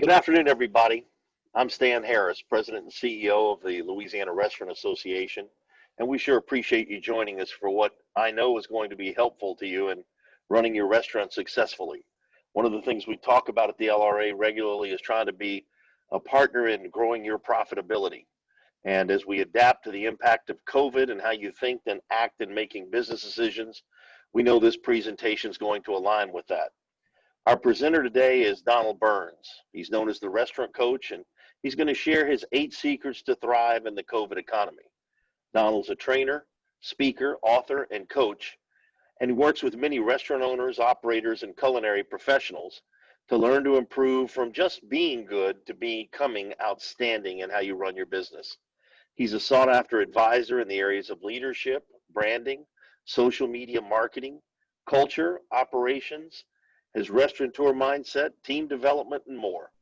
Good afternoon, everybody. I'm Stan Harris, President and CEO of the Louisiana Restaurant Association, and we sure appreciate you joining us for what I know is going to be helpful to you in running your restaurant successfully. One of the things we talk about at the LRA regularly is trying to be a partner in growing your profitability. And as we adapt to the impact of COVID and how you think and act in making business decisions, we know this presentation is going to align with that. Our presenter today is Donald Burns. He's known as the restaurant coach, and he's going to share his 8 secrets to thrive in the COVID economy. Donald's a trainer, speaker, author, and coach, and he works with many restaurant owners, operators, and culinary professionals to learn to improve from just being good to becoming outstanding in how you run your business. He's a sought-after advisor in the areas of leadership, branding, social media marketing, culture, operations, his restaurateur mindset, team development, and more.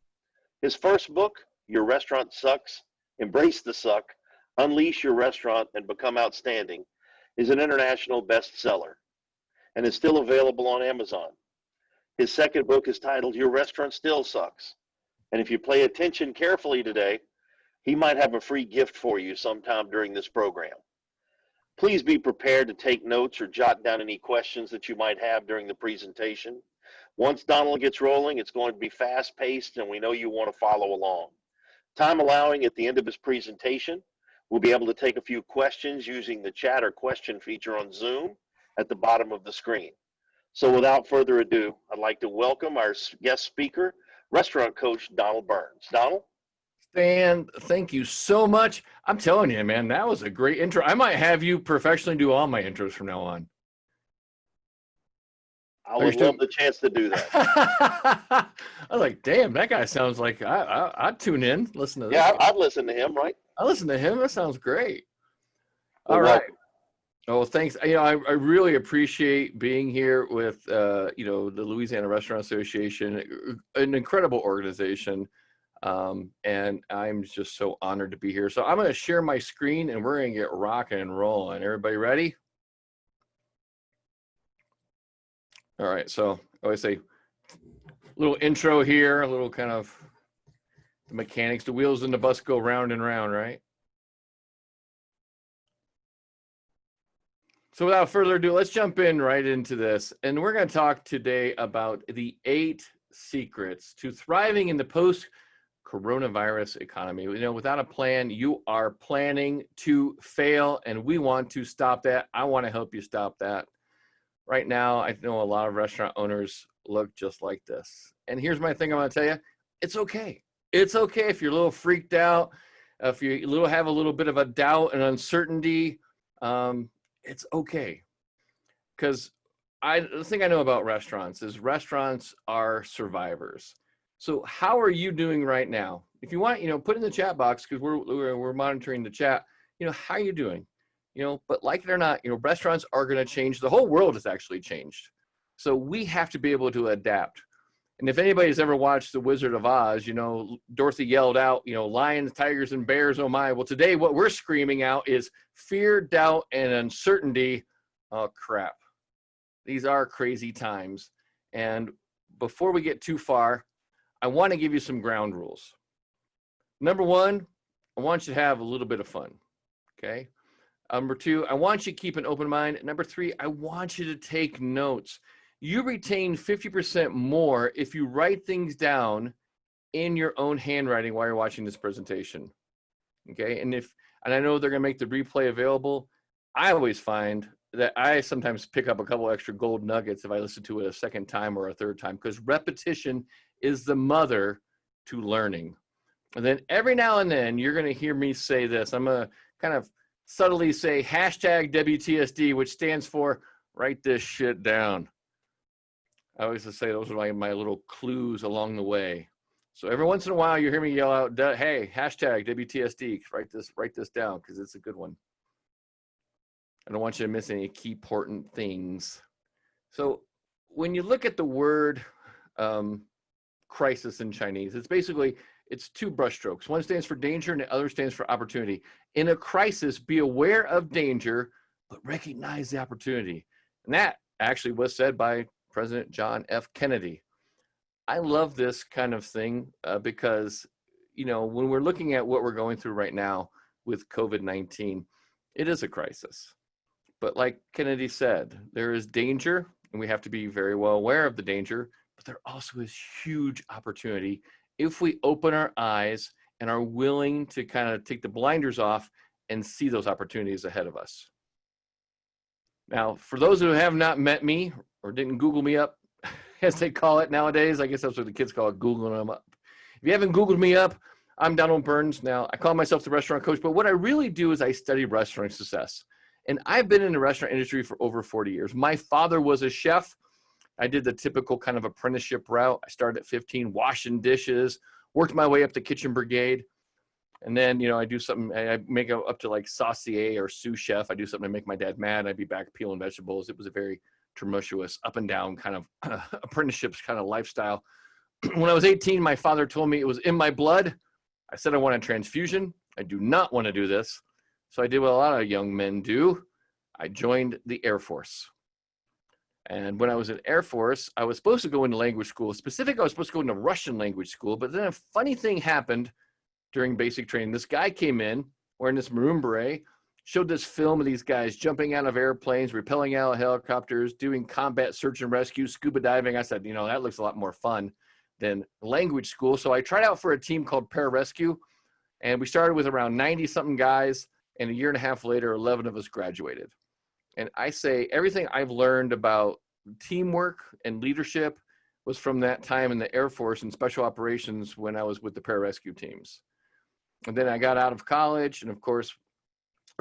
His first book, Your Restaurant Sucks, Embrace the Suck, Unleash Your Restaurant and Become Outstanding, is an international bestseller and is still available on Amazon. His second book is titled Your Restaurant Still Sucks. And if you pay attention carefully today, he might have a free gift for you sometime during this program. Please be prepared to take notes or jot down any questions that you might have during the presentation. Once Donald gets rolling, it's going to be fast-paced, and we know you want to follow along. Time allowing, at the end of his presentation, we'll be able to take a few questions using the chat or question feature on Zoom at the bottom of the screen. So without further ado, I'd like to welcome our guest speaker, restaurant coach Donald Burns. Donald? Stan, thank you so much. I'm telling you, man, that was a great intro. I might have you professionally do all my intros from now on. I would love the chance to do that. I was like, damn, that guy sounds like I'd tune in, listen to this. Yeah, I'd listen to him, right? I listen to him. That sounds great. Well, all right. welcome. Oh, thanks. I really appreciate being here with, the Louisiana Restaurant Association, an incredible organization. And I'm just so honored to be here. So I'm going to share my screen and we're going to get rocking and rolling. Everybody ready? All right. So I always say a little intro here, a little kind of the mechanics, the wheels in the bus go round and round, right? So without further ado, let's jump in right into this. And we're going to talk today about the 8 secrets to thriving in the post-coronavirus economy. Without a plan, you are planning to fail, and we want to stop that. I want to help you stop that. Right now, I know a lot of restaurant owners look just like this. And here's my thing I want to tell you. It's okay. It's okay if you're a little freaked out, if you have a little bit of a doubt and uncertainty. It's okay. Because the thing I know about restaurants is restaurants are survivors. So how are you doing right now? If you want, put in the chat box, because we're monitoring the chat, how are you doing? But like it or not, restaurants are going to change. The whole world has actually changed. So we have to be able to adapt. And if anybody's ever watched The Wizard of Oz, Dorothy yelled out, lions, tigers, and bears, oh my. Well, today what we're screaming out is fear, doubt, and uncertainty. Oh, crap. These are crazy times. And before we get too far, I want to give you some ground rules. Number 1, I want you to have a little bit of fun, okay? Number 2, I want you to keep an open mind. Number 3, I want you to take notes. You retain 50% more if you write things down in your own handwriting while you're watching this presentation, okay? And I know they're going to make the replay available. I always find that I sometimes pick up a couple extra gold nuggets if I listen to it a second time or a third time, because repetition is the mother to learning. And then every now and then you're going to hear me say this. I'm going to kind of subtly say hashtag WTSD, which stands for write this shit down. I always say those are my little clues along the way. So every once in a while you hear me yell out, hey, hashtag WTSD, write this down, because it's a good one. I don't want you to miss any key important things. So when you look at the word crisis in Chinese, it's 2 brushstrokes. One stands for danger and the other stands for opportunity. In a crisis, be aware of danger, but recognize the opportunity. And that actually was said by President John F. Kennedy. I love this kind of thing because, when we're looking at what we're going through right now with COVID-19, it is a crisis. But like Kennedy said, there is danger, and we have to be very well aware of the danger, but there also is huge opportunity if we open our eyes and are willing to kind of take the blinders off and see those opportunities ahead of us. Now, for those who have not met me or didn't Google me up, as they call it nowadays, I guess that's what the kids call it, Googling them up. If you haven't Googled me up, I'm Donald Burns. Now, I call myself the restaurant coach, but what I really do is I study restaurant success. And I've been in the restaurant industry for over 40 years. My father was a chef. I did the typical kind of apprenticeship route. I started at 15, washing dishes, worked my way up to kitchen brigade. And then, I do something, I make it up to like saucier or sous chef. I do something to make my dad mad. I'd be back peeling vegetables. It was a very tumultuous, up and down kind of apprenticeships kind of lifestyle. When I was 18, my father told me it was in my blood. I said I want a transfusion. I do not want to do this. So I did what a lot of young men do. I joined the Air Force. And when I was in Air Force, I was supposed to go into language school. Specifically, I was supposed to go into Russian language school. But then a funny thing happened during basic training. This guy came in wearing this maroon beret, showed this film of these guys jumping out of airplanes, rappelling out of helicopters, doing combat search and rescue, scuba diving. I said, that looks a lot more fun than language school. So I tried out for a team called Pararescue, and we started with around 90-something guys, and a year and a half later, 11 of us graduated. And I say everything I've learned about teamwork and leadership was from that time in the Air Force and special operations when I was with the pararescue teams. And then I got out of college, and of course,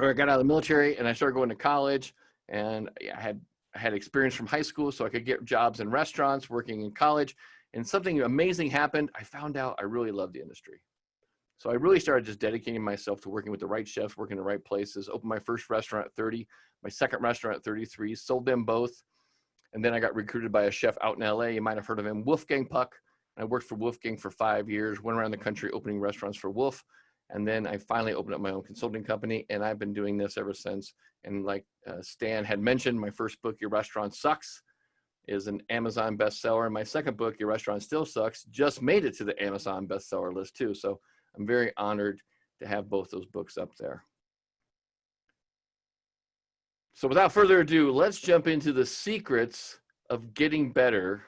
I got out of the military, and I started going to college, and I had experience from high school, so I could get jobs in restaurants, working in college, and something amazing happened. I found out I really loved the industry. So I really started just dedicating myself to working with the right chefs, working in the right places, opened my first restaurant at 30, my second restaurant at 33, sold them both. And then I got recruited by a chef out in LA. You might have heard of him, Wolfgang Puck. I worked for Wolfgang for 5 years, went around the country opening restaurants for Wolf. And then I finally opened up my own consulting company, and I've been doing this ever since. And like Stan had mentioned, my first book, Your Restaurant Sucks, is an Amazon bestseller. And my second book, Your Restaurant Still Sucks, just made it to the Amazon bestseller list too. So I'm very honored to have both those books up there. So without further ado, let's jump into the secrets of getting better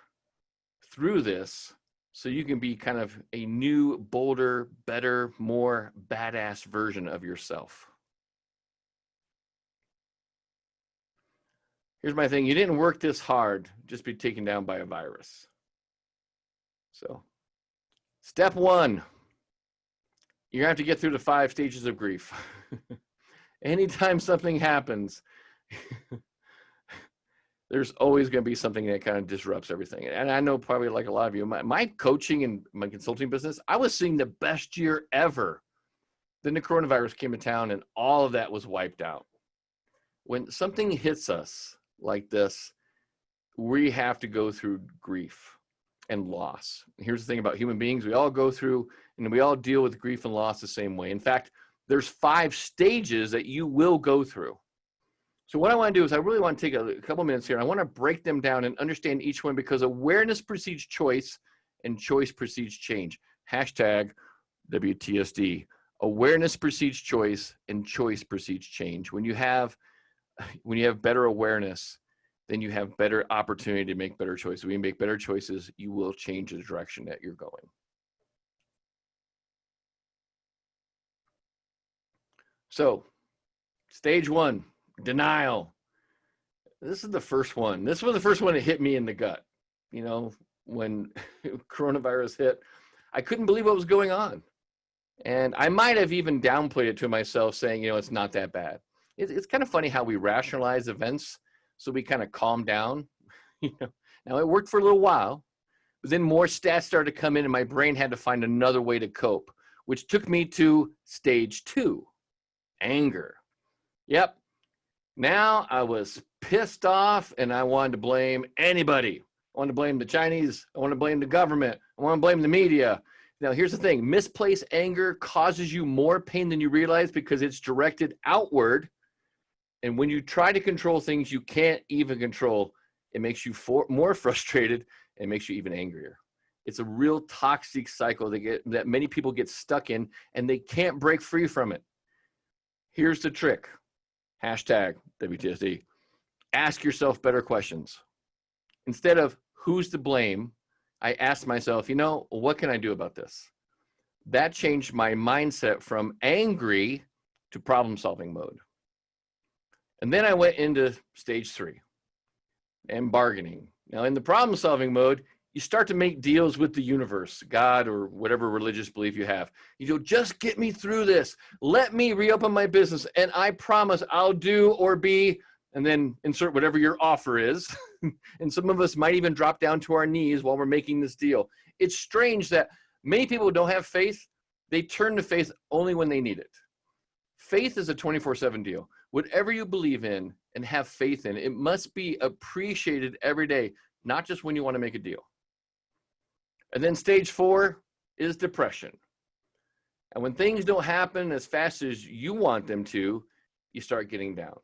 through this, so you can be kind of a new, bolder, better, more badass version of yourself. Here's my thing. You didn't work this hard, just be taken down by a virus. So step one, you're gonna have to get through the 5 stages of grief. Anytime something happens, there's always going to be something that kind of disrupts everything. And I know probably like a lot of you, my coaching and my consulting business, I was seeing the best year ever. Then the coronavirus came to town and all of that was wiped out. When something hits us like this, we have to go through grief and loss. Here's the thing about human beings. We all go through and we all deal with grief and loss the same way. In fact, there's 5 stages that you will go through. So what I want to do is I really want to take a couple minutes here. And I want to break them down and understand each one, because awareness precedes choice and choice precedes change. Hashtag WTSD. Awareness precedes choice and choice precedes change. When you have better awareness, then you have better opportunity to make better choices. When you make better choices, you will change the direction that you're going. So stage 1. Denial. This is the first one. This was the first one that hit me in the gut. When coronavirus hit, I couldn't believe what was going on. And I might have even downplayed it to myself, saying, it's not that bad. It's kind of funny how we rationalize events, so we kind of calm down. Now it worked for a little while, but then more stats started to come in and my brain had to find another way to cope, which took me to stage 2, anger. Yep. Now I was pissed off and I wanted to blame anybody. I wanted to blame the Chinese. I want to blame the government. I want to blame the media. Now, here's the thing. Misplaced anger causes you more pain than you realize because it's directed outward. And when you try to control things you can't even control, it makes you more frustrated and makes you even angrier. It's a real toxic cycle that many people get stuck in, and they can't break free from it. Here's the trick. Hashtag WTSD. Ask yourself better questions. Instead of who's to blame, I asked myself, what can I do about this? That changed my mindset from angry to problem-solving mode. And then I went into stage 3 and bargaining. Now, in the problem-solving mode, you start to make deals with the universe, God, or whatever religious belief you have. You go, just get me through this. Let me reopen my business, and I promise I'll do or be, and then insert whatever your offer is. And some of us might even drop down to our knees while we're making this deal. It's strange that many people who don't have faith, they turn to faith only when they need it. Faith is a 24/7 deal. Whatever you believe in and have faith in, it must be appreciated every day, not just when you want to make a deal. And then stage 4 is depression. And when things don't happen as fast as you want them to, you start getting down.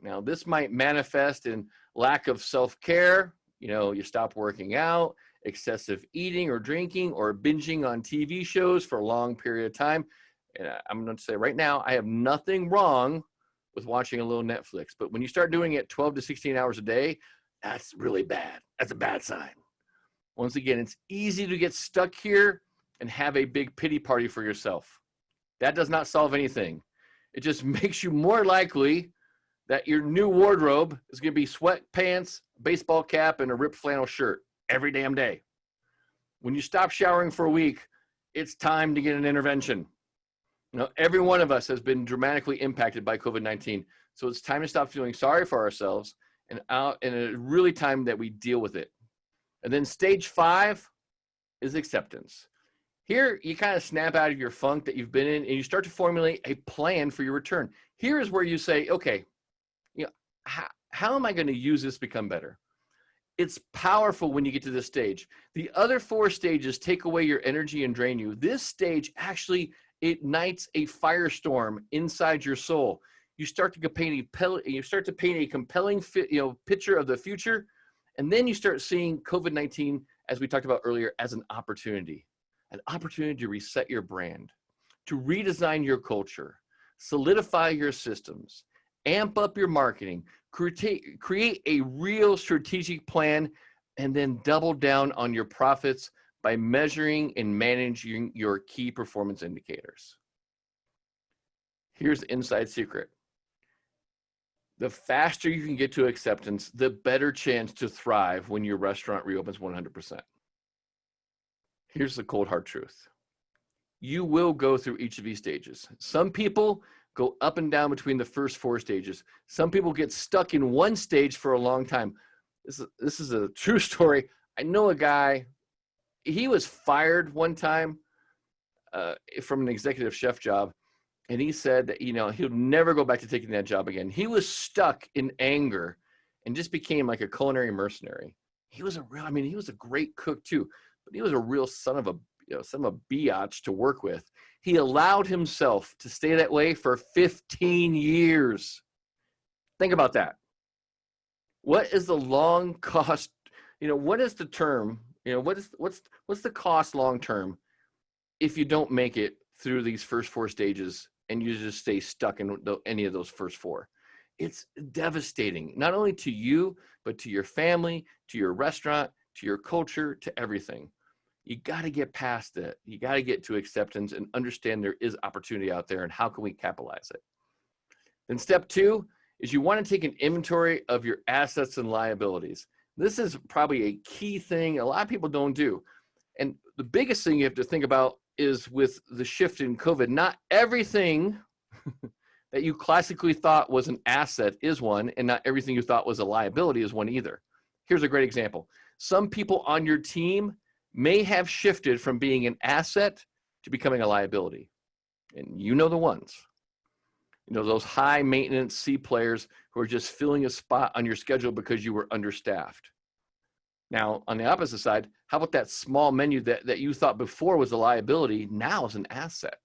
Now, this might manifest in lack of self-care. You stop working out, excessive eating or drinking, or binging on TV shows for a long period of time. And I'm going to say right now, I have nothing wrong with watching a little Netflix. But when you start doing it 12 to 16 hours a day, that's really bad. That's a bad sign. Once again, it's easy to get stuck here and have a big pity party for yourself. That does not solve anything. It just makes you more likely that your new wardrobe is going to be sweatpants, baseball cap, and a ripped flannel shirt every damn day. When you stop showering for a week, it's time to get an intervention. Every one of us has been dramatically impacted by COVID-19. So it's time to stop feeling sorry for ourselves, and it's really time that we deal with it. And then stage 5 is acceptance. Here, you kind of snap out of your funk that you've been in, and you start to formulate a plan for your return. Here is where you say, okay, how am I going to use this to become better? It's powerful when you get to this stage. The other 4 stages take away your energy and drain you. This stage actually ignites a firestorm inside your soul. You start to paint a compelling picture of the future, and then you start seeing COVID-19, as we talked about earlier, as an opportunity to reset your brand, to redesign your culture, solidify your systems, amp up your marketing, create a real strategic plan, and then double down on your profits by measuring and managing your key performance indicators. Here's the inside secret. The faster you can get to acceptance, the better chance to thrive when your restaurant reopens 100%. Here's the cold hard truth. You will go through each of these stages. Some people go up and down between the first 4 stages. Some people get stuck in one stage for a long time. This is a true story. I know a guy, he was fired one time from an executive chef job. And he said that, he'll never go back to taking that job again. He was stuck in anger and just became like a culinary mercenary. He was a great cook too, but he was a real son of a biatch to work with. He allowed himself to stay that way for 15 years. Think about that. What is the long cost? What is the term? What's the cost long term if you don't make it through these first 4 stages and you just stay stuck in any of those first 4? It's devastating, not only to you, but to your family, to your restaurant, to your culture, to everything. You got to get past it. You got to get to acceptance and understand there is opportunity out there and how can we capitalize it. Then step 2 is you want to take an inventory of your assets and liabilities. This is probably a key thing a lot of people don't do. And the biggest thing you have to think about is with the shift in COVID, not everything that you classically thought was an asset is one, and not everything you thought was a liability is one either. Here's a great example. Some people on your team may have shifted from being an asset to becoming a liability. And you know the ones. Those high maintenance C players who are just filling a spot on your schedule because you were understaffed. Now, on the opposite side, how about that small menu that you thought before was a liability, now is an asset?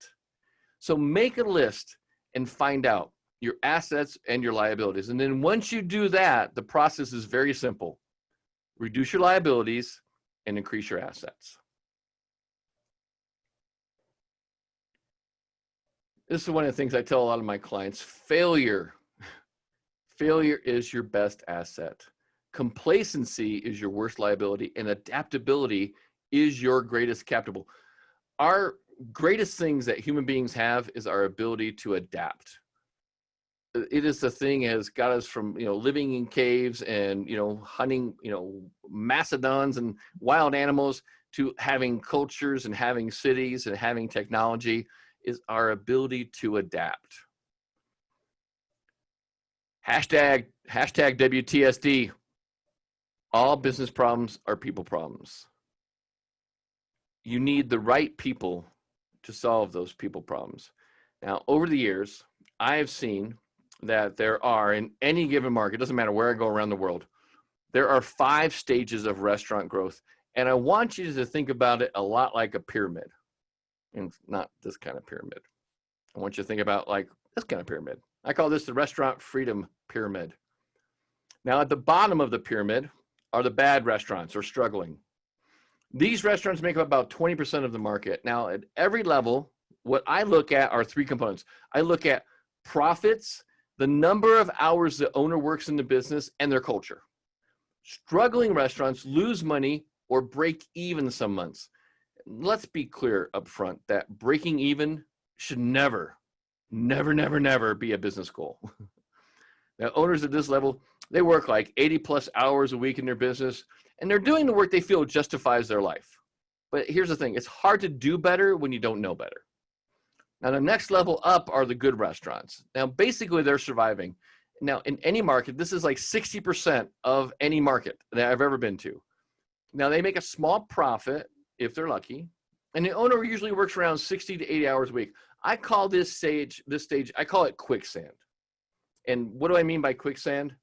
So make a list and find out your assets and your liabilities. And then once you do that, the process is very simple. Reduce your liabilities and increase your assets. This is one of the things I tell a lot of my clients. Failure is your best asset. Complacency is your worst liability, and adaptability is your greatest capital. Our greatest things that human beings have is our ability to adapt. It is the thing that has got us from, living in caves and, hunting, mastodons and wild animals to having cultures and having cities and having technology, is our ability to adapt. Hashtag WTSD. All business problems are people problems. You need the right people to solve those people problems. Now, over the years, I have seen that there are, in any given market, doesn't matter where I go around the world, there are 5 stages of restaurant growth. And I want you to think about it a lot like a pyramid, and not this kind of pyramid. I want you to think about like this kind of pyramid. I call this the restaurant freedom pyramid. Now, at the bottom of the pyramid are the bad restaurants or struggling. These restaurants make up about 20% of the market. Now, at every level, what I look at are 3 components. I look at profits, the number of hours the owner works in the business, and their culture. Struggling restaurants lose money or break even some months. Let's be clear up front that breaking even should never be a business goal. Now, owners at this level, they work like 80 plus hours a week in their business, and they're doing the work they feel justifies their life. But here's the thing, it's hard to do better when you don't know better. Now, the next level up are the good restaurants. Now, basically, they're surviving. Now, in any market, this is like 60% of any market that I've ever been to. Now, they make a small profit if they're lucky, and the owner usually works around 60 to 80 hours a week. I call this stage, I call it quicksand. And what do I mean by quicksand?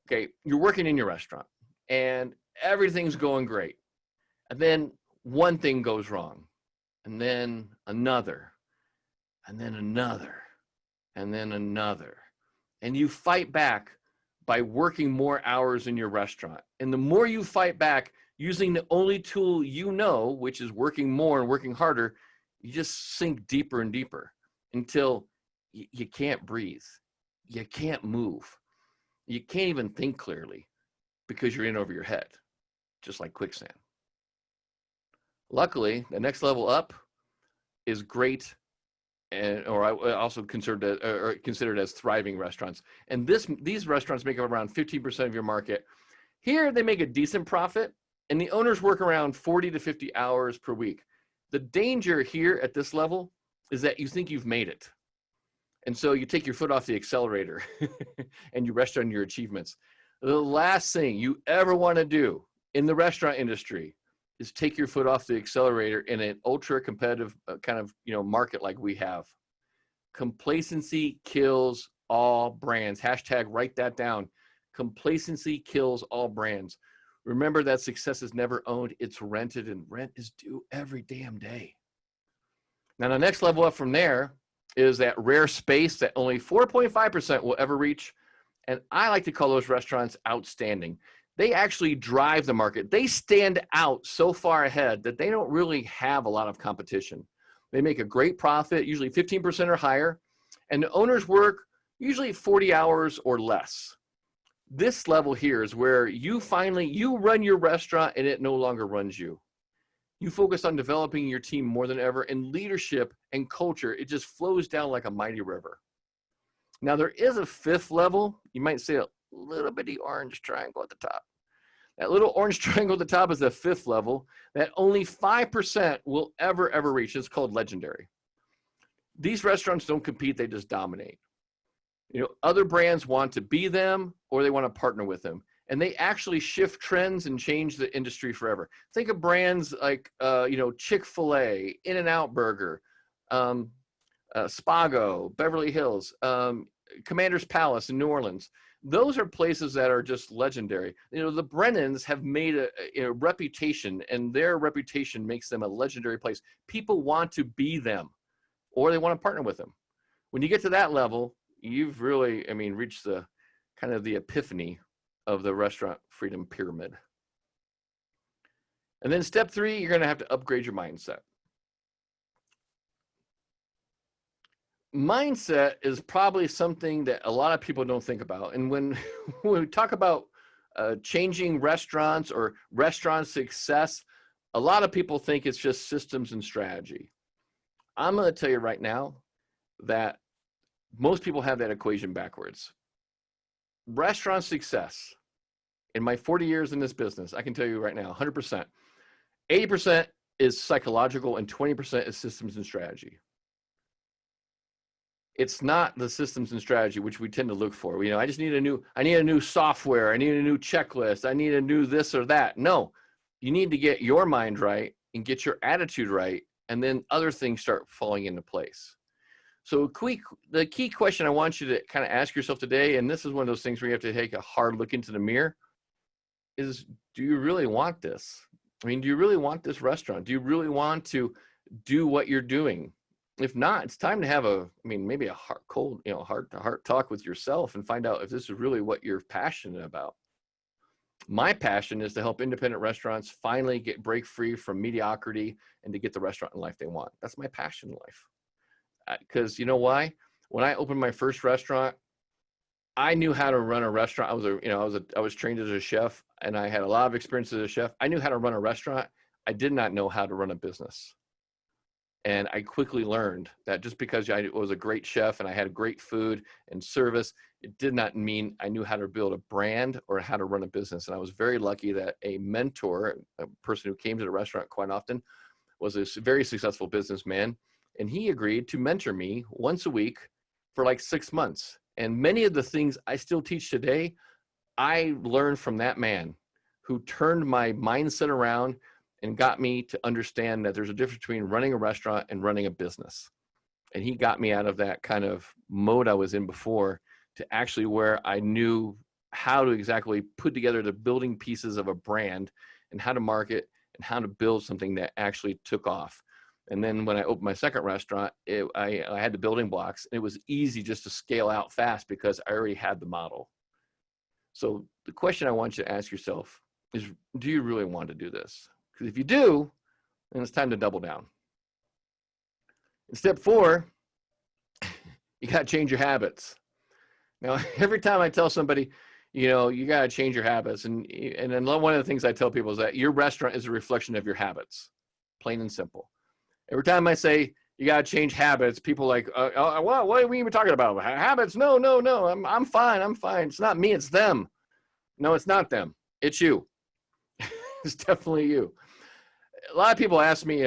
Okay, you're working in your restaurant, and everything's going great. And then one thing goes wrong, and then another, and then another, and then another. And you fight back by working more hours in your restaurant. And the more you fight back using the only tool you know, which is working more and working harder, you just sink deeper and deeper until you can't breathe. You can't move. You can't even think clearly because you're in over your head, just like quicksand. Luckily, the next level up is great, or I also considered as thriving restaurants. And these restaurants make up around 15% of your market. Here, they make a decent profit, and the owners work around 40 to 50 hours per week. The danger here at this level is that you think you've made it. And so you take your foot off the accelerator and you rest on your achievements. The last thing you ever want to do in the restaurant industry is take your foot off the accelerator in an ultra competitive kind of market like we have. Complacency kills all brands. Hashtag write that down. Complacency kills all brands. Remember that success is never owned, it's rented, and rent is due every damn day. Now the next level up from there is that rare space that only 4.5% will ever reach. And I like to call those restaurants outstanding. They actually drive the market. They stand out so far ahead that they don't really have a lot of competition. They make a great profit, usually 15% or higher, and the owners work usually 40 hours or less. This level here is where you run your restaurant and it no longer runs you. You focus on developing your team more than ever, and leadership and culture, it just flows down like a mighty river. Now, there is a 5th level. You might say a little bitty orange triangle at the top. That little orange triangle at the top is the 5th level that only 5% will ever reach. It's called legendary. These restaurants don't compete, they just dominate. Other brands want to be them or they want to partner with them. And they actually shift trends and change the industry forever. Think of brands like, Chick-fil-A, In-N-Out Burger, Spago, Beverly Hills, Commander's Palace in New Orleans. Those are places that are just legendary. The Brennans have made a reputation, and their reputation makes them a legendary place. People want to be them, or they want to partner with them. When you get to that level, you've really, reached the kind of the epiphany of the restaurant freedom pyramid. And then step 3, you're going to have to upgrade your mindset. mindset is probably something that a lot of people don't think about. And when, when we talk about changing restaurants or restaurant success, a lot of people think it's just systems and strategy. I'm going to tell you right now that most people have that equation backwards. Restaurant success, in my 40 years in this business, I can tell you right now, 100%, 80% is psychological and 20% is systems and strategy. It's not the systems and strategy which we tend to look for. I just need I need a new software. I need a new checklist. I need a new this or that. No, you need to get your mind right and get your attitude right. And then other things start falling into place. So the key question I want you to kind of ask yourself today, and this is one of those things where you have to take a hard look into the mirror, is do you really want this? I mean, do you really want this restaurant? Do you really want to do what you're doing? If not, it's time to have maybe a heart-to-heart talk with yourself and find out if this is really what you're passionate about. My passion is to help independent restaurants finally break free from mediocrity and to get the restaurant in life they want. That's my passion in life. Because you know why? When I opened my first restaurant, I knew how to run a restaurant. I was trained as a chef, and I had a lot of experience as a chef. I knew how to run a restaurant. I did not know how to run a business. And I quickly learned that just because I was a great chef and I had great food and service, it did not mean I knew how to build a brand or how to run a business. And I was very lucky that a mentor, a person who came to the restaurant quite often, was a very successful businessman. And he agreed to mentor me once a week for like 6 months. And many of the things I still teach today, I learned from that man who turned my mindset around and got me to understand that there's a difference between running a restaurant and running a business. And he got me out of that kind of mode I was in before to actually where I knew how to exactly put together the building pieces of a brand and how to market and how to build something that actually took off. And then when I opened my second restaurant, I had the building blocks. And it was easy just to scale out fast because I already had the model. So the question I want you to ask yourself is, do you really want to do this? Because if you do, then it's time to double down. In step 4, you got to change your habits. Now, every time I tell somebody, you got to change your habits. And then one of the things I tell people is that your restaurant is a reflection of your habits, plain and simple. Every time I say you got to change habits, people are like, what are we even talking about? Habits? No. I'm fine. It's not me. It's them. No, it's not them. It's you. It's definitely you. A lot of people ask me,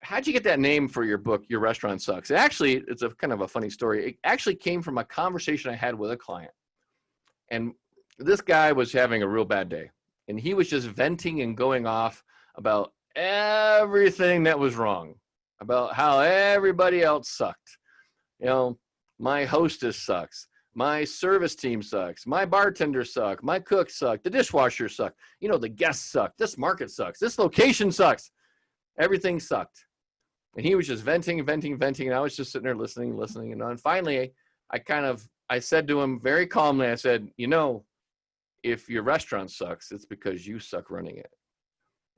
how'd you get that name for your book, Your Restaurant Sucks? It's a kind of a funny story. It actually came from a conversation I had with a client. And this guy was having a real bad day. And he was just venting and going off about everything that was wrong, about how everybody else sucked. My hostess sucks. My service team sucks. My bartender suck. My cook suck. The dishwasher suck. The guests suck. This market sucks. This location sucks. Everything sucked. And he was just venting. And I was just sitting there listening. And finally, I said to him very calmly, I said, if your restaurant sucks, it's because you suck running it.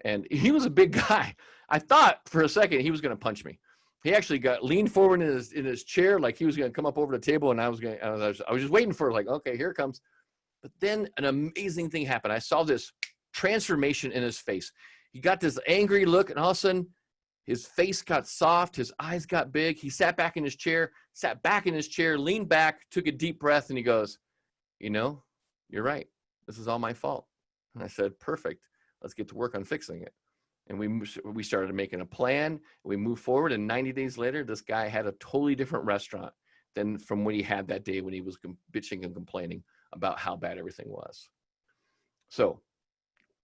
And he was a big guy. I thought for a second he was going to punch me. He actually leaned forward in his chair like he was going to come up over the table, and I was just waiting for it, like, okay, here it comes. But then an amazing thing happened. I saw this transformation in his face. He got this angry look, and all of a sudden, his face got soft, his eyes got big. He sat back in his chair, leaned back, took a deep breath, and he goes, you're right. This is all my fault. And I said, perfect. Let's get to work on fixing it. And we started making a plan. We moved forward, and 90 days later, this guy had a totally different restaurant than from what he had that day when he was bitching and complaining about how bad everything was. So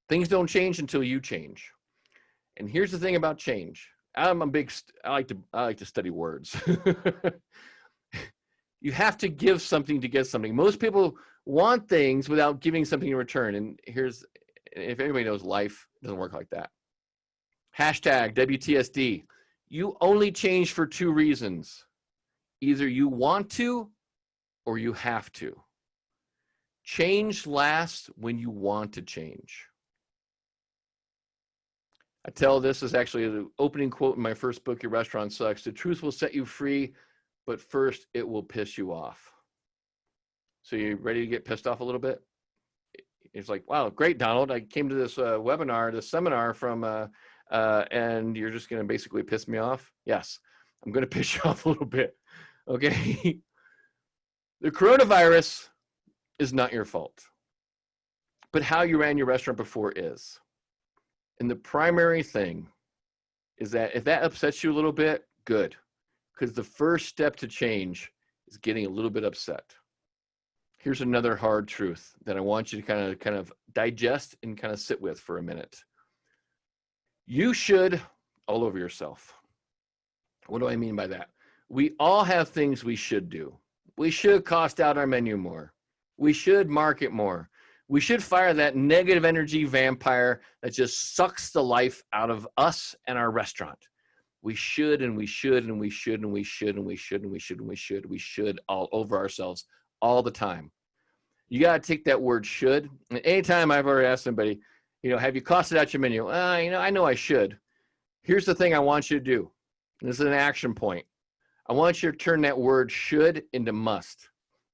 things don't change until you change. And here's the thing about change. I like to study words. You have to give something to get something. Most people want things without giving something in return. And if anybody knows, life doesn't work like that. Hashtag WTSD. You only change for 2 reasons. Either you want to or you have to. Change lasts when you want to change. This is actually the opening quote in my first book, Your Restaurant Sucks. The truth will set you free. but first it will piss you off. So you ready to get pissed off a little bit? It's like, wow, great, Donald. I came to this webinar, this seminar from, and you're just going to basically piss me off? Yes, I'm going to piss you off a little bit. Okay. The coronavirus is not your fault, but how you ran your restaurant before is. And the primary thing is that if that upsets you a little bit, good. Because the first step to change is getting a little bit upset. Here's another hard truth that I want you to kind of digest and kind of sit with for a minute. You should all over yourself. What do I mean by that? We all have things we should do. We should cost out our menu more. We should market more. We should fire that negative energy vampire that just sucks the life out of us and our restaurant. We should, and we should, and we should, and we should, and we should, and we should, and we should, we should all over ourselves all the time. You got to take that word should. And anytime I've ever asked somebody, have you costed out your menu? I know I should. Here's the thing I want you to do. This is an action point. I want you to turn that word should into must.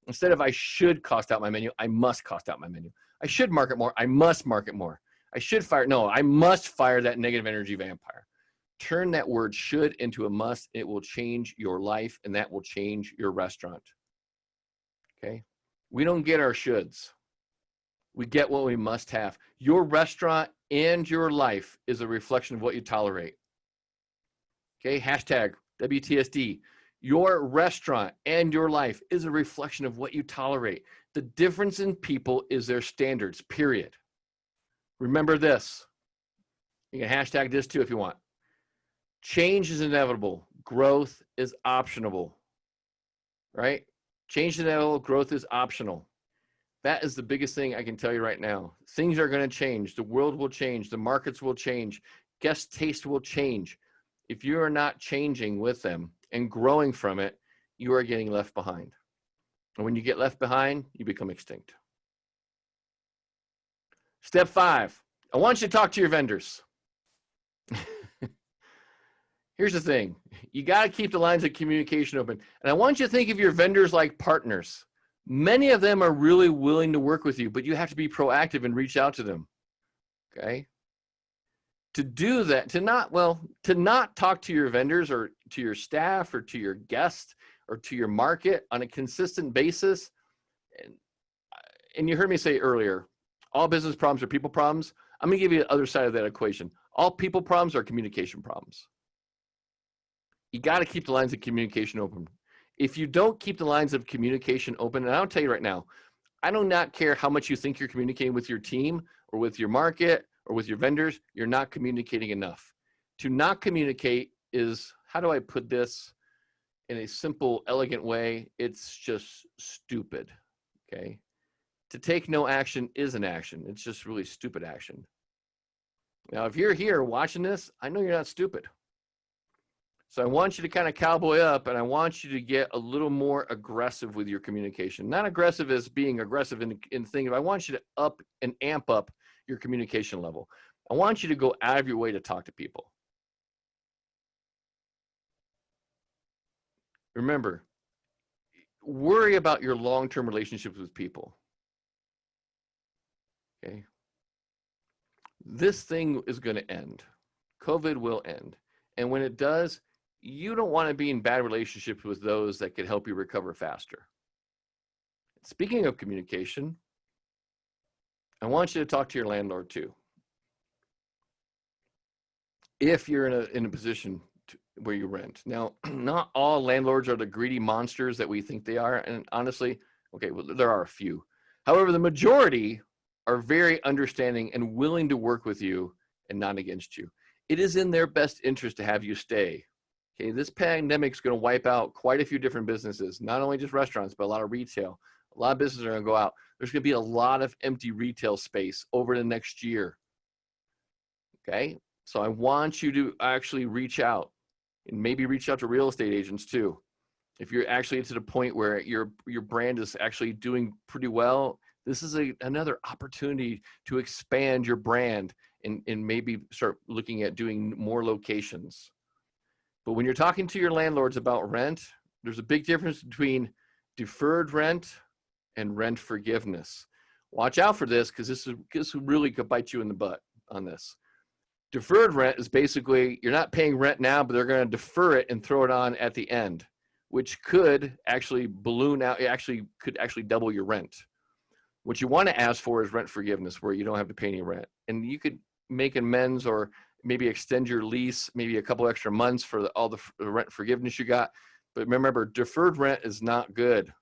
Instead of I should cost out my menu, I must cost out my menu. I should market more. I must market more. I should fire. No, I must fire that negative energy vampire. Turn that word should into a must. It will change your life, and that will change your restaurant. Okay? We don't get our shoulds. We get what we must have. Your restaurant and your life is a reflection of what you tolerate. Okay? Hashtag WTSD. Your restaurant and your life is a reflection of what you tolerate. The difference in people is their standards, period. Remember this. You can hashtag this too if you want. Change is inevitable. Growth is optional. Right? Change is inevitable. Growth is optional. That is the biggest thing I can tell you right now. Things are going to change. The world will change. The markets will change. Guest taste will change. If you are not changing with them and growing from it, you are getting left behind. And when you get left behind, you become extinct. Step 5, I want you to talk to your vendors. Here's the thing. You got to keep the lines of communication open. And I want you to think of your vendors like partners. Many of them are really willing to work with you, but you have to be proactive and reach out to them. Okay? To do that, to not talk to your vendors or to your staff or to your guests or to your market on a consistent basis. And you heard me say earlier, all business problems are people problems. I'm going to give you the other side of that equation. All people problems are communication problems. You got to keep the lines of communication open. If you don't keep the lines of communication open, and I'll tell you right now, I do not care how much you think you're communicating with your team or with your market or with your vendors, you're not communicating enough. To not communicate is, how do I put this in a simple, elegant way? It's just stupid, okay? To take no action is an action. It's just really stupid action. Now, if you're here watching this, I know you're not stupid. So I want you to kind of cowboy up, and I want you to get a little more aggressive with your communication. Not aggressive as being aggressive in thinking, I want you to up and amp up your communication level. I want you to go out of your way to talk to people. Remember, worry about your long-term relationships with people. Okay? This thing is going to end. COVID will end. And when it does, you don't want to be in bad relationships with those that could help you recover faster. Speaking of communication, I want you to talk to your landlord too. If you're in a position where you rent. Now, not all landlords are the greedy monsters that we think they are. And honestly, okay, well, there are a few. However, the majority are very understanding and willing to work with you and not against you. It is in their best interest to have you stay. Okay, this pandemic is going to wipe out quite a few different businesses, not only just restaurants, but a lot of retail. A lot of businesses are going to go out. There's going to be a lot of empty retail space over the next year. Okay, so I want you to actually reach out and maybe reach out to real estate agents too. If you're actually to the point where your brand is actually doing pretty well, this is another opportunity to expand your brand and maybe start looking at doing more locations. But when you're talking to your landlords about rent, there's a big difference between deferred rent and rent forgiveness. Watch out for this, because this really could bite you in the butt on this. Deferred rent is basically you're not paying rent now, but they're going to defer it and throw it on at the end, which could actually balloon out. It could actually double your rent. What you want to ask for is rent forgiveness, where you don't have to pay any rent, and you could make amends or maybe extend your lease, maybe a couple extra months for all the rent forgiveness you got. But remember, deferred rent is not good,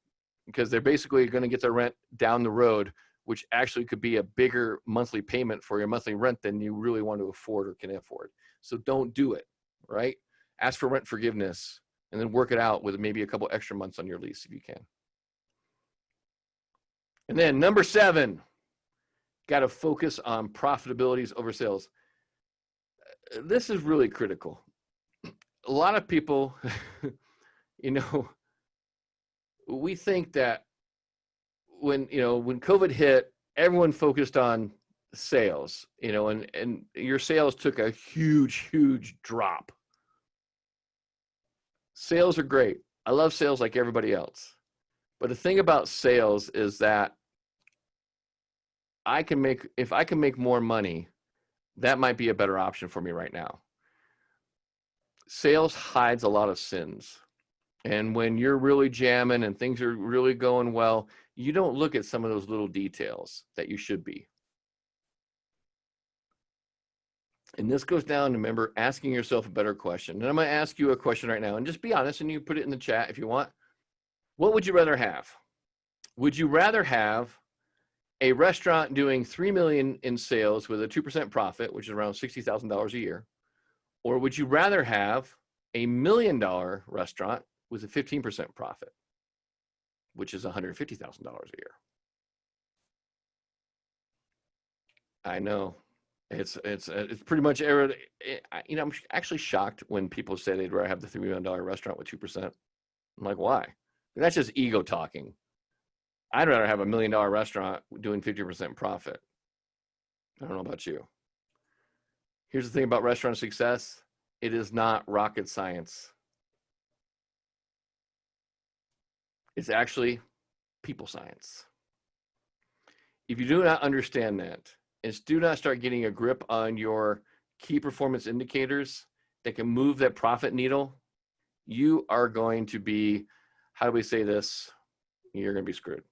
because they're basically going to get their rent down the road, which actually could be a bigger monthly payment for your monthly rent than you really want to afford or can afford. So don't do it, right? Ask for rent forgiveness and then work it out with maybe a couple extra months on your lease if you can. And then number 7, got to focus on profitabilities over sales. This is really critical. A lot of people, we think that when COVID hit, everyone focused on sales, and your sales took a huge drop. Sales are great. I love sales like everybody else. But the thing about sales is that if I can make more money, that might be a better option for me right now. Sales hides a lot of sins. And when you're really jamming and things are really going well, you don't look at some of those little details that you should be. And this goes down to, remember, asking yourself a better question. And I'm going to ask you a question right now, and just be honest, and you put it in the chat if you want. What would you rather have? Would you rather have a restaurant doing $3 million in sales with a 2% profit, which is around $60,000 a year? Or would you rather have a $1 million restaurant with a 15% profit, which is $150,000 a year? I know it's pretty much I'm actually shocked when people say they'd rather have the $3 million restaurant with 2%. I'm like, why? That's just ego talking. I'd rather have a $1 million restaurant doing 50% profit. I don't know about you. Here's the thing about restaurant success. It is not rocket science. It's actually people science. If you do not understand that, and do not start getting a grip on your key performance indicators that can move that profit needle, you are going to be, how do we say this? You're going to be screwed.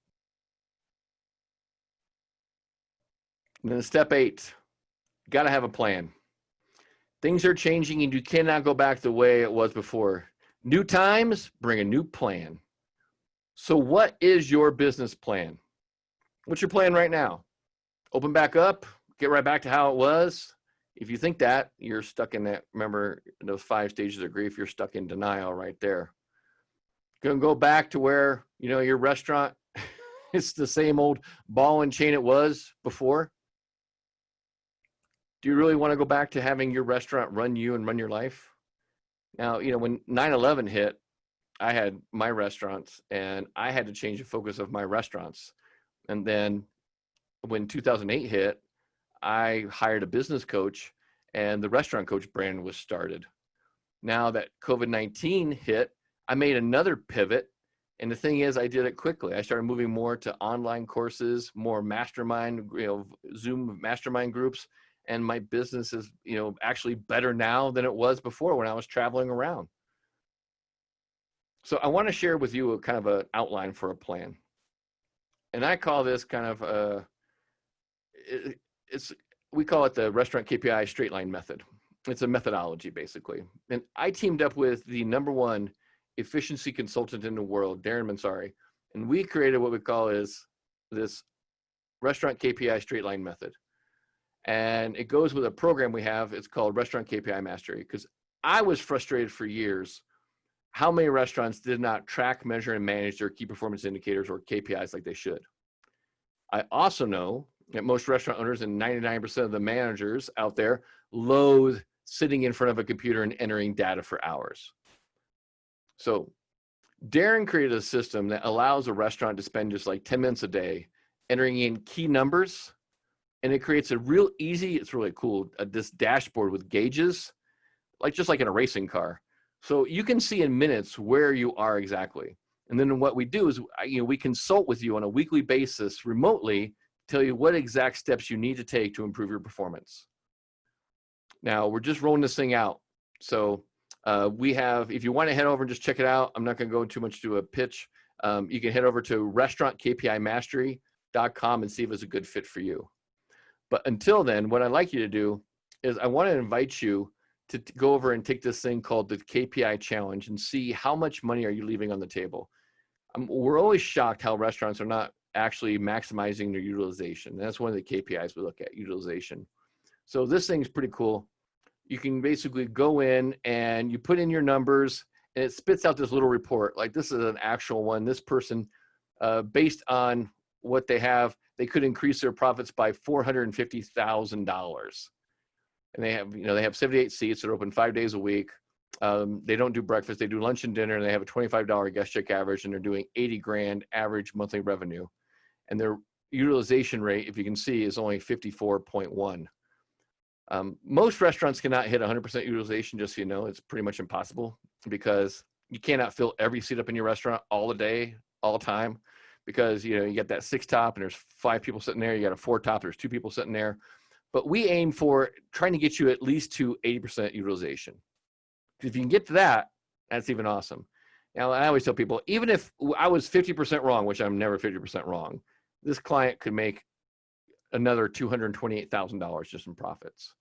And then step 8, got to have a plan. Things are changing and you cannot go back the way it was before. New times bring a new plan. So what is your business plan? What's your plan right now? Open back up, get right back to how it was. If you think that, you're stuck in that, remember those 5 stages of grief, you're stuck in denial right there. Gonna go back to where, your restaurant, it's the same old ball and chain it was before. Do you really want to go back to having your restaurant run you and run your life? Now, when 9/11 hit, I had my restaurants and I had to change the focus of my restaurants. And then when 2008 hit, I hired a business coach and the restaurant coach brand was started. Now that COVID-19 hit, I made another pivot. And the thing is, I did it quickly. I started moving more to online courses, more mastermind, Zoom mastermind groups. And my business is, actually better now than it was before when I was traveling around. So I want to share with you a kind of an outline for a plan. And I call this kind of we call it the restaurant KPI straight line method. It's a methodology basically. And I teamed up with the #1 efficiency consultant in the world, Darren Mansari. And we created what we call is this restaurant KPI straight line method. And it goes with a program we have. It's called Restaurant KPI Mastery, because I was frustrated for years how many restaurants did not track, measure, and manage their key performance indicators or KPIs like they should. I also know that most restaurant owners and 99% of the managers out there loathe sitting in front of a computer and entering data for hours. So Darren created a system that allows a restaurant to spend just like 10 minutes a day entering in key numbers. And it creates a real easy, it's really cool, this dashboard with gauges, just like in a racing car, So you can see in minutes where you are exactly. And then what we do is, we consult with you on a weekly basis remotely, tell you what exact steps you need to take to improve your performance. Now, we're just rolling this thing out. So we have, if you want to head over and just check it out, I'm not going to go too much to a pitch. You can head over to restaurantkpimastery.com and see if it's a good fit for you. But until then, what I'd like you to do is I want to invite you to go over and take this thing called the KPI challenge and see how much money are you leaving on the table. We're always shocked how restaurants are not actually maximizing their utilization. That's one of the KPIs we look at, utilization. So this thing's pretty cool. You can basically go in and you put in your numbers and it spits out this little report. Like this is an actual one. This person, based on what they have, they could increase their profits by $450,000. And they have 78 seats. They're open 5 days a week. They don't do breakfast. They do lunch and dinner, and they have a $25 guest check average, and they're doing 80 grand average monthly revenue. And their utilization rate, if you can see, is only 54.1. Most restaurants cannot hit 100% utilization, just so you know. It's pretty much impossible because you cannot fill every seat up in your restaurant all the day, all the time, because you get that 6 top and there's 5 people sitting there. You got a 4 top, there's 2 people sitting there. But we aim for trying to get you at least to 80% utilization. If you can get to that, that's even awesome. Now, I always tell people, even if I was 50% wrong, which I'm never 50% wrong, this client could make another $228,000 just in profits.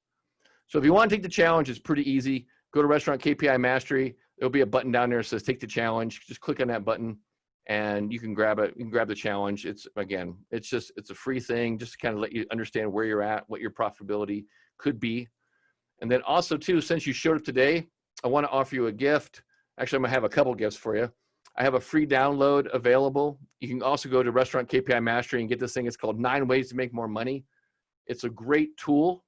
So if you want to take the challenge, it's pretty easy. Go to Restaurant KPI Mastery. There'll be a button down there that says take the challenge. Just click on that button and you can grab it. You can grab the challenge. It's a free thing just to kind of let you understand where you're at, what your profitability could be. And then also too, since you showed up today, I want to offer you a gift. Actually, I'm gonna have a couple gifts for you. I have a free download available. You can also go to Restaurant KPI Mastery and get this thing. It's called 9 Ways to Make More Money. It's a great tool.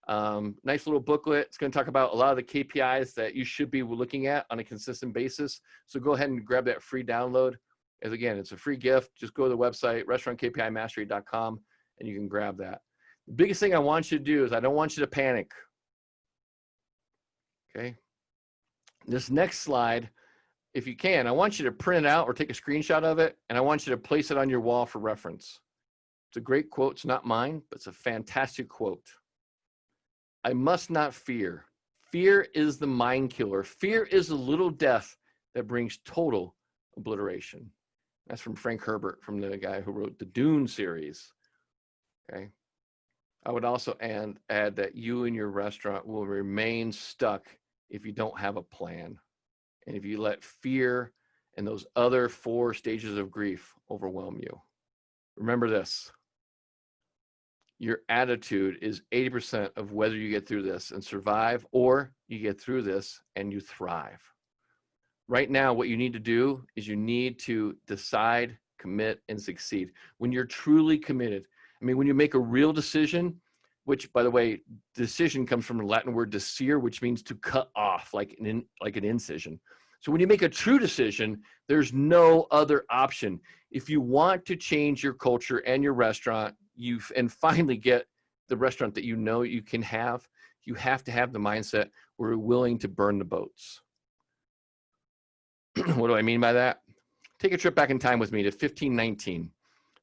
Nice little booklet. It's going to talk about a lot of the KPIs that you should be looking at on a consistent basis. So go ahead and grab that free download. As again, it's a free gift. Just go to the website, restaurantkpimastery.com, and you can grab that. The biggest thing I want you to do is I don't want you to panic. Okay. This next slide, if you can, I want you to print it out or take a screenshot of it, and I want you to place it on your wall for reference. It's a great quote. It's not mine, but it's a fantastic quote. I must not fear. Fear is the mind killer. Fear is the little death that brings total obliteration. That's from Frank Herbert, from the guy who wrote the Dune series. Okay. I would also add that you and your restaurant will remain stuck if you don't have a plan. And if you let fear and those other 4 stages of grief overwhelm you. Remember this. Your attitude is 80% of whether you get through this and survive, or you get through this and you thrive. Right now, what you need to do is you need to decide, commit, and succeed. When you're truly committed, when you make a real decision, which, by the way, decision comes from the Latin word desire, which means to cut off, like an incision. So when you make a true decision, there's no other option. If you want to change your culture and your restaurant, and finally get the restaurant that you can have, you have to have the mindset where you're willing to burn the boats. What do I mean by that? Take a trip back in time with me to 1519.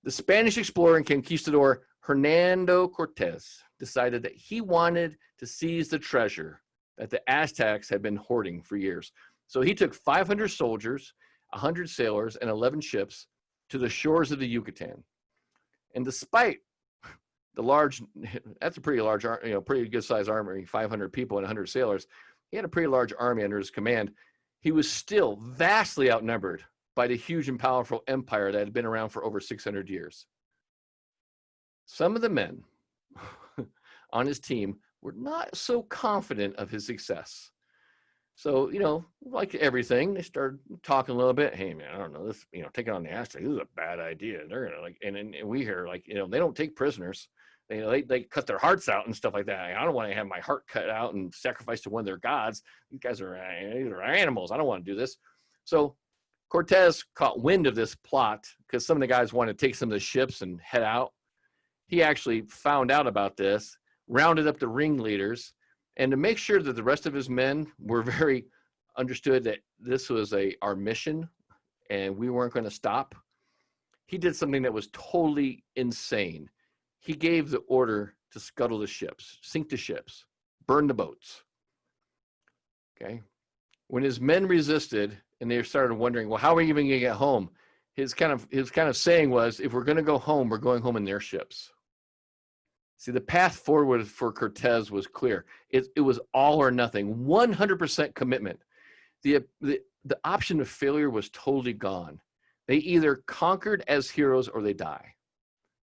The Spanish explorer and conquistador Hernando Cortez decided that he wanted to seize the treasure that the Aztecs had been hoarding for years. So he took 500 soldiers, 100 sailors, and 11 ships to the shores of the Yucatan. And despite that's a pretty large, pretty good sized army, 500 people and 100 sailors. He had a pretty large army under his command. He was still vastly outnumbered by the huge and powerful empire that had been around for over 600 years. Some of the men on his team were not so confident of his success. So, like everything, they started talking a little bit. Hey, man, I don't know this, taking on the Aztecs, this is a bad idea. They're going to and we hear they don't take prisoners. They cut their hearts out and stuff like that. I don't want to have my heart cut out and sacrificed to one of their gods. These guys are animals. I don't want to do this. So Cortez caught wind of this plot because some of the guys wanted to take some of the ships and head out. He actually found out about this, rounded up the ringleaders, and to make sure that the rest of his men were very understood that this was our mission and we weren't going to stop, he did something that was totally insane. He gave the order to scuttle the ships, sink the ships, burn the boats. Okay. When his men resisted and they started wondering, well, how are we even going to get home? His kind of saying was, if we're going to go home, we're going home in their ships. See, the path forward for Cortez was clear. It was all or nothing, 100% commitment. The option of failure was totally gone. They either conquered as heroes or they die.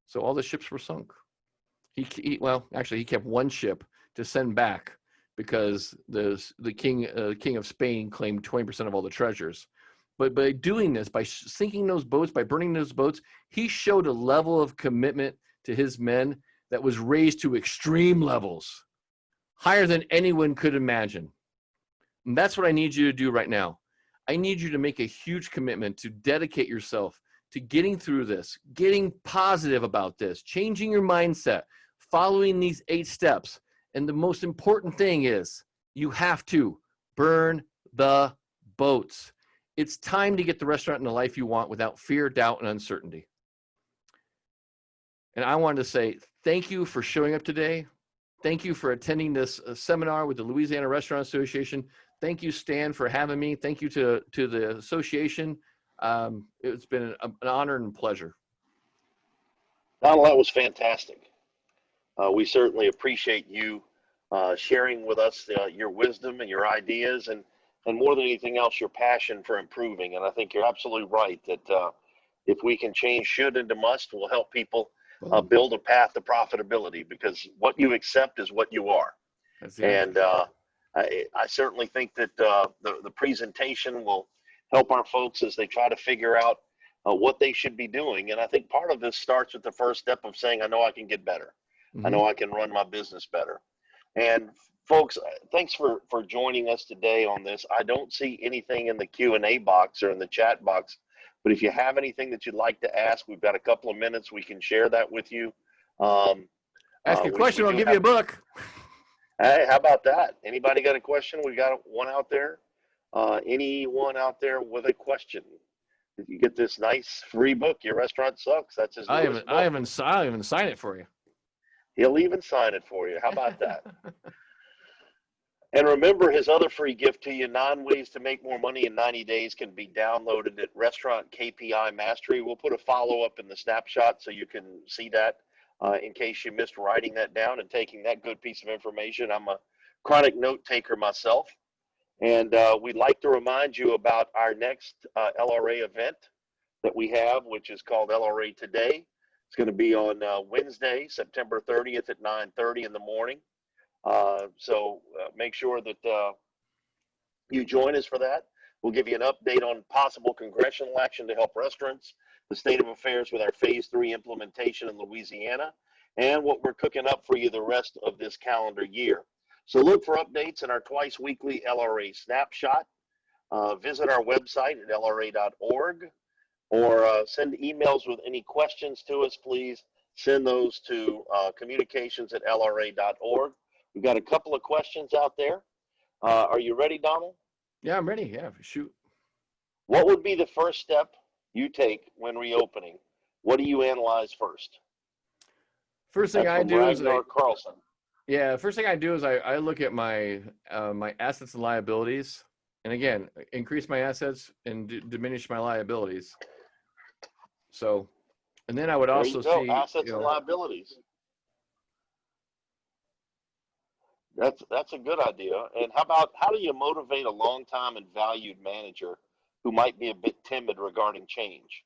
So all the ships were sunk. He kept one ship to send back because the king of Spain claimed 20% of all the treasures. But by doing this, by sinking those boats, by burning those boats, he showed a level of commitment to his men that was raised to extreme levels, higher than anyone could imagine. And that's what I need you to do right now. I need you to make a huge commitment to dedicate yourself to getting through this, getting positive about this, changing your mindset, following these 8 steps. And the most important thing is you have to burn the boats. It's time to get the restaurant and the life you want without fear, doubt, and uncertainty. And I wanted to say thank you for showing up today. Thank you for attending this seminar with the Louisiana Restaurant Association. Thank you, Stan, for having me. Thank you to the association. It's been an honor and pleasure. Donald, that was fantastic. We certainly appreciate you sharing with us your wisdom and your ideas, and more than anything else, your passion for improving. And I think you're absolutely right that if we can change should into must, we'll help people build a path to profitability, because what you accept is what you are. And I certainly think that the presentation will help our folks as they try to figure out what they should be doing. And I think part of this starts with the first step of saying, I know I can get better. Mm-hmm. I know I can run my business better. And folks, thanks for joining us today on this. I don't see anything in the Q&A box or in the chat box, but if you have anything that you'd like to ask, we've got a couple of minutes. We can share that with you. Ask a question, I'll give you a book. Hey, how about that? Anybody got a question? We got one out there. Anyone out there with a question? If you get this nice free book, Your Restaurant Sucks. That's his newest book. I'll even sign it for you. He'll even sign it for you. How about that? And remember, his other free gift to you, 9 Ways to Make More Money in 90 Days, can be downloaded at Restaurant KPI Mastery. We'll put a follow-up in the snapshot so you can see that in case you missed writing that down and taking that good piece of information. I'm a chronic note taker myself. And we'd like to remind you about our next LRA event that we have, which is called LRA Today. It's going to be on Wednesday, September 30th at 9:30 in the morning. So make sure that you join us for that. We'll give you an update on possible congressional action to help restaurants, the state of affairs with our Phase 3 implementation in Louisiana, and what we're cooking up for you the rest of this calendar year. So look for updates in our twice weekly LRA snapshot. Visit our website at lra.org, or send emails with any questions to us. Please send those to communications@lra.org. We've got a couple of questions out there. Are you ready, Donald? Yeah, I'm ready. Yeah, shoot. What would be the first step you take when reopening? What do you analyze first? First thing I do is Carlson. Yeah, first thing I do is I look at my my assets and liabilities, and again, increase my assets and diminish my liabilities. So, and then I would also see assets and liabilities. That's a good idea. And how do you motivate a long-time and valued manager who might be a bit timid regarding change?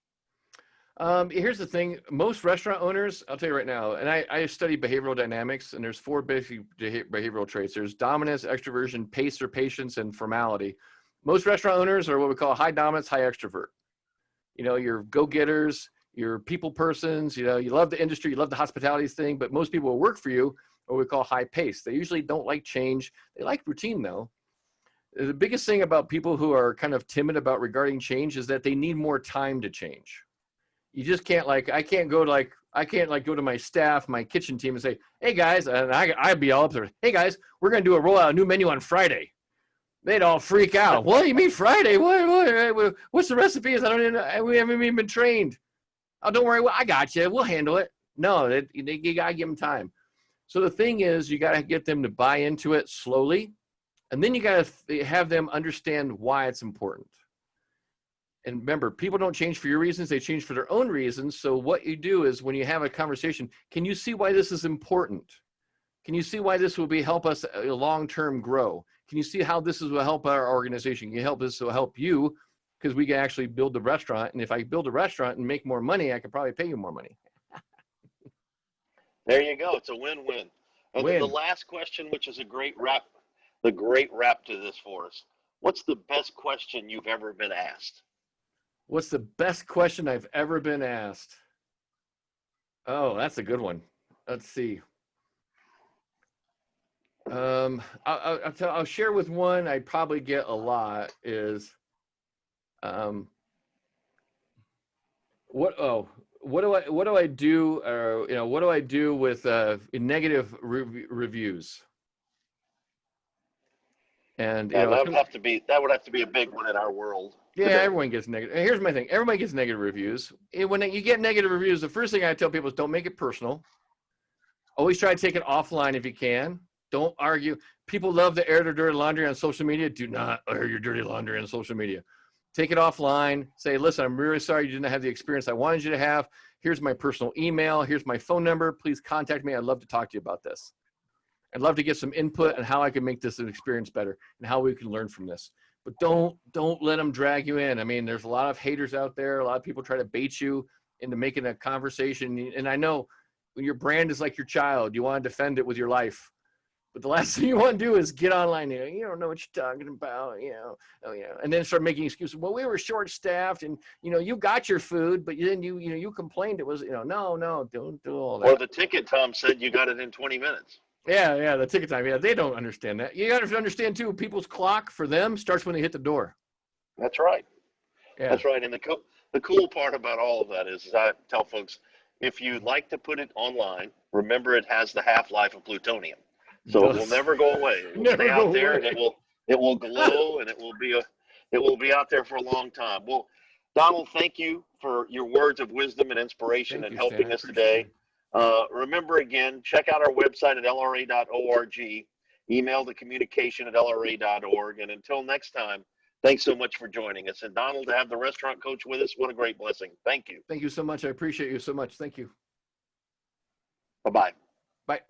Here's the thing. Most restaurant owners, I'll tell you right now, and I study behavioral dynamics, and there's 4 basic behavioral traits. There's dominance, extroversion, pace or patience, and formality. Most restaurant owners are what we call high dominance, high extrovert. You know, you're go-getters, you're people persons, you know, you love the industry, you love the hospitality thing, but most people who work for you are what we call high pace. They usually don't like change. They like routine though. The biggest thing about people who are kind of timid about regarding change is that they need more time to change. You just can't I can't go to my staff, my kitchen team and say, hey guys, and I'd be all up there, hey guys, we're going to do a rollout, a new menu on Friday. They'd all freak out. What do you mean Friday? What's the recipes? I don't even know. We haven't even been trained. Oh, don't worry. I got you. We'll handle it. No, you got to give them time. So the thing is, you got to get them to buy into it slowly. And then you got to have them understand why it's important. And remember, people don't change for your reasons. They change for their own reasons. So what you do is when you have a conversation, can you see why this is important? Can you see why this will help us long-term grow? Can you see how this will help our organization? Can you help this will help you? Because we can actually build the restaurant. And if I build a restaurant and make more money, I could probably pay you more money. There you go. It's a win-win. And then the last question, which is a great wrap to this for us. What's the best question you've ever been asked? What's the best question I've ever been asked? Oh, that's a good one. Let's see. I'll share with one I probably get a lot is, what do I do, or what do I do with negative reviews? And that would have to be a big one in our world. Yeah, everyone gets negative. Here's my thing: everybody gets negative reviews. When you get negative reviews, the first thing I tell people is don't make it personal. Always try to take it offline if you can. Don't argue. People love to air their dirty laundry on social media. Do not air your dirty laundry on social media. Take it offline. Say, listen, I'm really sorry you didn't have the experience I wanted you to have. Here's my personal email. Here's my phone number. Please contact me. I'd love to talk to you about this. I'd love to get some input on how I can make this an experience better and how we can learn from this. But don't let them drag you in. I mean, there's a lot of haters out there. A lot of people try to bait you into making a conversation. And I know when your brand is like your child, you want to defend it with your life. But the last thing you want to do is get online. You don't know what you're talking about, and then start making excuses. Well, we were short-staffed, and you got your food, but then you complained it was no, don't do all that. Or the ticket Tom said you got it in 20 minutes. Yeah, the ticket time. Yeah, they don't understand that. You got to understand too. People's clock for them starts when they hit the door. That's right. Yeah. That's right. And the cool part about all of that is I tell folks, if you like to put it online, remember it has the half-life of plutonium. So it will never go away. It will stay out there, and it will glow, and it will be out there for a long time. Well, Donald, thank you for your words of wisdom and inspiration and helping us today. Remember again, check out our website at lra.org, email the communication at lra.org, and until next time, thanks so much for joining us. And Donald, to have the restaurant coach with us, what a great blessing. Thank you. Thank you so much. I appreciate you so much. Thank you. Bye-bye. Bye.